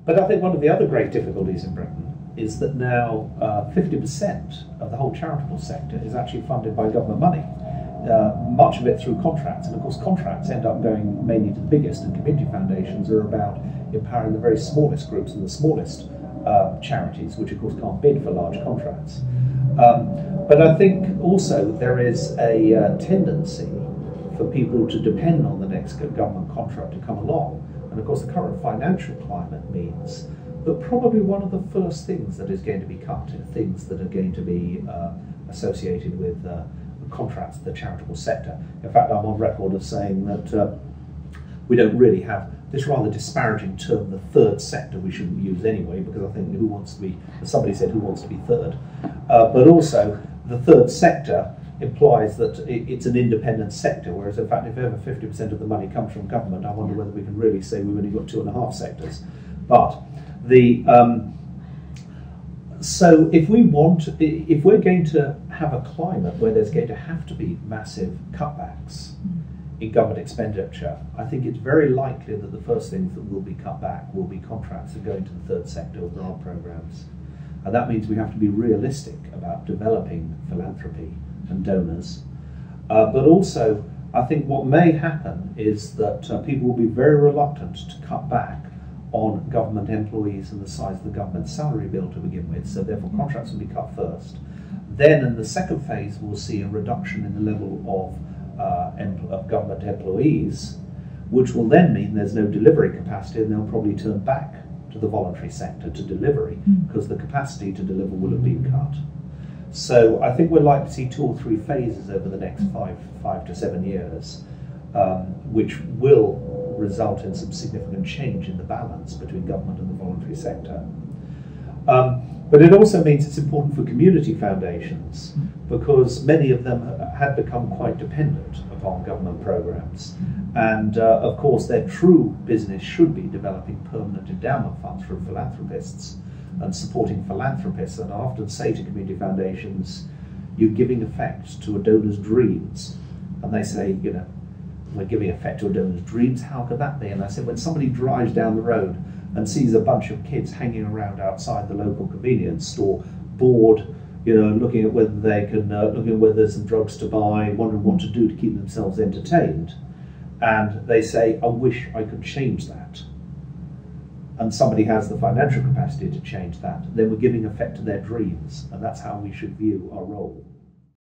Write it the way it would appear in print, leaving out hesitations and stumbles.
But I think one of the other great difficulties in Britain is that now 50% of the whole charitable sector is actually funded by government money, much of it through contracts. And of course contracts end up going mainly to the biggest, and community foundations are about empowering the very smallest groups and the smallest charities, which of course can't bid for large contracts. But I think also there is a tendency for people to depend on the next government contract to come along. And of course the current financial climate means that probably one of the first things that is going to be cut are things that are going to be associated with contracts in the charitable sector. In fact, I'm on record of saying that we don't really have this rather disparaging term, the third sector, we shouldn't use anyway, because I think who wants to be, as somebody said, who wants to be third? But also, the third sector implies that it's an independent sector, whereas in fact if ever 50% of the money comes from government, I wonder whether we can really say we've only got 2.5 sectors. But the so if we're going to have a climate where there's going to have to be massive cutbacks in government expenditure, I think it's very likely that the first things that will be cut back will be contracts that go into the third sector or grant programs. And that means we have to be realistic about developing philanthropy and donors. But also, I think what may happen is that people will be very reluctant to cut back on government employees and the size of the government salary bill to begin with, so therefore contracts will be cut first. Then in the second phase we'll see a reduction in the level of government employees, which will then mean there's no delivery capacity, and they'll probably turn back to the voluntary sector to delivery, because the capacity to deliver will have been cut. So I think we're likely to see 2 or 3 phases over the next 5 to 7 years, which will result in some significant change in the balance between government and the voluntary sector. But it also means it's important for community foundations, because many of them had become quite dependent upon government programs. And of course their true business should be developing permanent endowment funds for philanthropists and supporting philanthropists. And I often say to community foundations, you're giving effect to a donor's dreams. And they say, you know, we're giving effect to a donor's dreams, how could that be? And I said, when somebody drives down the road and sees a bunch of kids hanging around outside the local convenience store, bored, you know, looking at whether they can, looking at whether there's some drugs to buy, wondering what to do to keep themselves entertained, and they say, I wish I could change that, and somebody has the financial capacity to change that, then we're giving effect to their dreams, and that's how we should view our role.